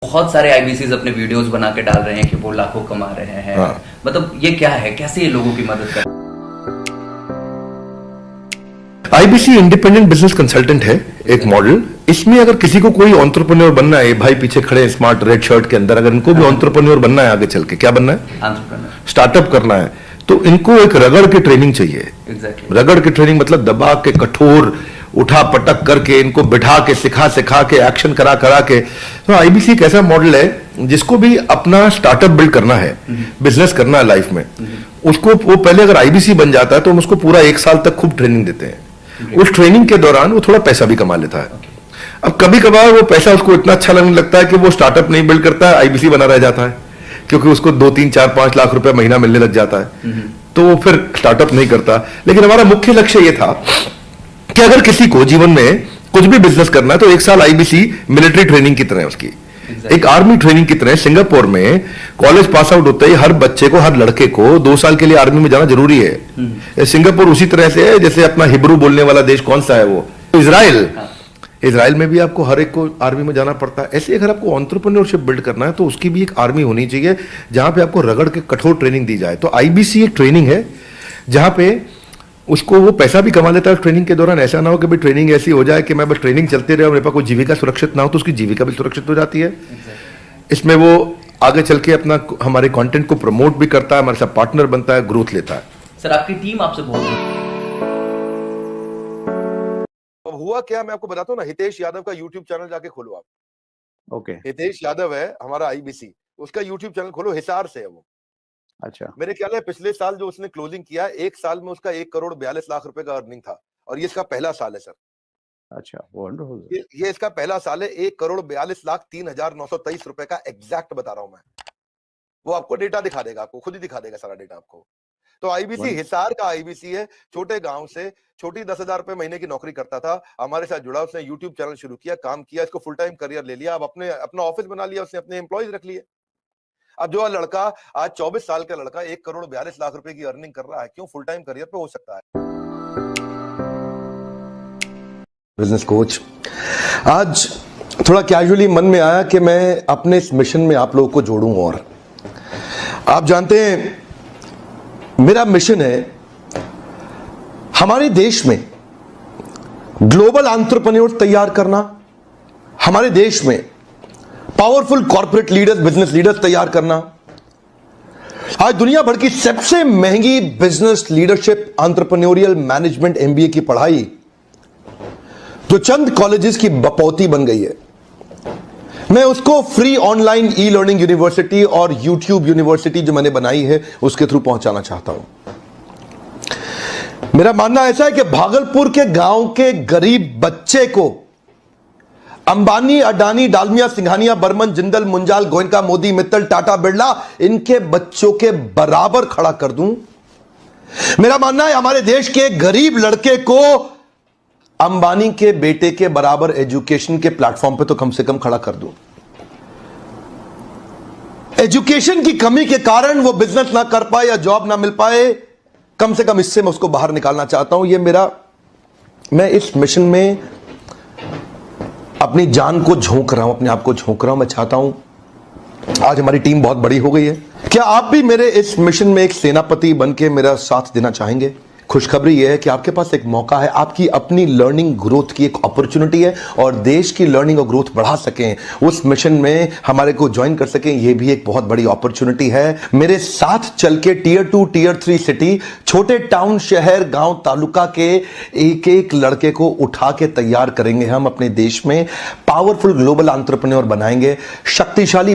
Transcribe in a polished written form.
बहुत सारे आईबीसीज अपने वीडियोस बना के डाल रहे हैं कि वो लाखों कमा रहे हैं। हाँ। मतलब ये क्या है, कैसे ये लोगों की मदद कर? आईबीसी इंडिपेंडेंट बिजनेस कंसल्टेंट है एक मॉडल। इसमें अगर किसी को कोई एंटरप्रेन्योर बनना है, भाई पीछे खड़े हैं स्मार्ट रेड शर्ट के अंदर, अगर इनको भी एंटरप्रेन्योर बनना है, आगे चल के क्या बनना है, एंटरप्रेन्योर, स्टार्टअप करना है, तो इनको एक रगड़ की ट्रेनिंग चाहिए। एग्जैक्टली। रगड़ की ट्रेनिंग मतलब दबा के, कठोर उठा पटक करके, इनको बिठा के, सिखा के, एक्शन करा के। तो आईबीसी एक ऐसा मॉडल है जिसको भी अपना स्टार्टअप बिल्ड करना है, बिजनेस करना है लाइफ में, उसको वो पहले अगर आईबीसी बन जाता है तो हम उसको पूरा 1 साल तक खूब ट्रेनिंग देते हैं। उस ट्रेनिंग के दौरान वो थोड़ा पैसा भी कमा लेता है। अब कभी कभार वो पैसा उसको इतना अच्छा लगने लगता है कि वो स्टार्टअप नहीं बिल्ड करता है, आईबीसी बना रह जाता है, क्योंकि उसको 2, 3, 4, 5 लाख रुपए महीना मिलने लग जाता है, तो वो फिर स्टार्टअप नहीं करता। लेकिन हमारा मुख्य लक्ष्य ये था कि अगर किसी को जीवन में कुछ भी बिजनेस करना है तो 1 साल आईबीसी मिलिट्री ट्रेनिंग की तरह है उसकी, एक आर्मी ट्रेनिंग की तरह। सिंगापुर में कॉलेज पास आउट होते ही हर बच्चे को, हर लड़के को 2 साल के लिए आर्मी में जाना जरूरी है। सिंगापुर उसी तरह से है जैसे अपना हिब्रू बोलने वाला देश कौन सा है वो, इजराइल। इजराइल में भी आपको हर एक को आर्मी में जाना पड़ता है। ऐसे अगर आपको एंटरप्रेन्योरशिप बिल्ड करना है तो उसकी भी एक आर्मी होनी चाहिए जहां पे आपको रगड़ के कठोर ट्रेनिंग दी जाए। तो आईबीसी एक ट्रेनिंग है जहां पे उसको वो पैसा भी कमा लेता है ट्रेनिंग के दौरान। ऐसा ना हो कि भाई ट्रेनिंग ऐसी हो जाए कि मैं बस ट्रेनिंग चलते रहे और मेरे पास कोई जीविका सुरक्षित ना हो, तो उसकी जीविका भी सुरक्षित हो जाती है। इसमें वो आगे चल के अपना हमारे कंटेंट को प्रमोट भी करता है, हमारे साथ पार्टनर बनता है, ग्रोथ लेता है। सर आपकी टीम आपसे बहुत हुआ क्या, मैं आपको बताता हूँ ना, हितेश यादव का यूट्यूब चैनल जाके खोलो आप। ओके। हितेश यादव है हमारा आईबीसी, उसका यूट्यूब चैनल खोलो, हिसार से है वो। अच्छा। मेरे ख्याल है पिछले साल जो उसने क्लोजिंग किया, 1 साल में उसका 1 करोड़ 42 लाख रुपए का अर्निंग था, और ये इसका पहला साल है सर। अच्छा, वंडरफुल। ये इसका पहला साल है। 1 करोड़ 42 लाख 3,923 रुपए का एग्जैक्ट बता रहा हूं मैं। वो आपको डेटा दिखा देगा, आपको खुद ही दिखा देगा सारा डेटा आपको। तो आईबीसी हिसार का आईबीसी है, छोटे गांव से, छोटी 10,000 रुपए महीने की नौकरी करता था, हमारे साथ जुड़ा, उसने यूट्यूब चैनल शुरू किया, काम किया, इसको फुल टाइम करियर ले लिया, अब अपना ऑफिस बना लिया, उसने अपने एम्प्लॉयज रख लिए। अब जो लड़का आज 24 साल का लड़का 1 करोड़ 42 लाख रुपए की अर्निंग कर रहा है, क्यों फुल टाइम करियर पे हो सकता है। बिजनेस कोच, आज थोड़ा कैजुअली मन में आया कि मैं अपने इस मिशन में आप लोगों को जोड़ूं। और आप जानते हैं मेरा मिशन है हमारे देश में ग्लोबल एंटरप्रेन्योर तैयार करना, हमारे देश में powerful corporate leaders, business leaders तैयार करना। आज दुनिया भर की सबसे महंगी business leadership entrepreneurial management MBA की पढ़ाई जो चंद कॉलेजेस की बपौती बन गई है, मैं उसको free online e learning university और यूट्यूब यूनिवर्सिटी जो मैंने बनाई है उसके थ्रू पहुंचाना चाहता हूं। मेरा मानना ऐसा है कि भागलपुर के गांव के गरीब बच्चे को अंबानी, अडानी, डालमिया, सिंघानिया, बर्मन, जिंदल, मुंजाल, गोयनका, मोदी, मित्तल, टाटा, बिरला, इनके बच्चों के बराबर खड़ा कर दूं। मेरा मानना है हमारे देश के गरीब लड़के को अंबानी के बेटे के बराबर एजुकेशन के प्लेटफॉर्म पे तो कम से कम खड़ा कर दूं। एजुकेशन की कमी के कारण वो बिजनेस ना कर पाए या जॉब ना मिल पाए, कम से कम इससे मैं उसको बाहर निकालना चाहता हूं। मैं इस मिशन में अपनी जान को झोंक रहा हूं, अपने आप को झोंक रहा हूं। मैं चाहता हूं, आज हमारी टीम बहुत बड़ी हो गई है, क्या आप भी मेरे इस मिशन में एक सेनापति बन के मेरा साथ देना चाहेंगे? खुशखबरी यह है कि आपके पास एक मौका है, आपकी अपनी लर्निंग ग्रोथ की एक अपॉर्चुनिटी है, और देश की लर्निंग और ग्रोथ बढ़ा सकें, उस मिशन में हमारे को ज्वाइन कर सकें, यह भी एक बहुत बड़ी अपॉर्चुनिटी है। मेरे साथ चल के टियर 2, टियर 3 सिटी, छोटे टाउन, शहर, गांव, तालुका के एक एक लड़के को उठा के तैयार करेंगे हम, अपने देश में पावरफुल ग्लोबल एंटरप्रेन्योर बनाएंगे, शक्तिशाली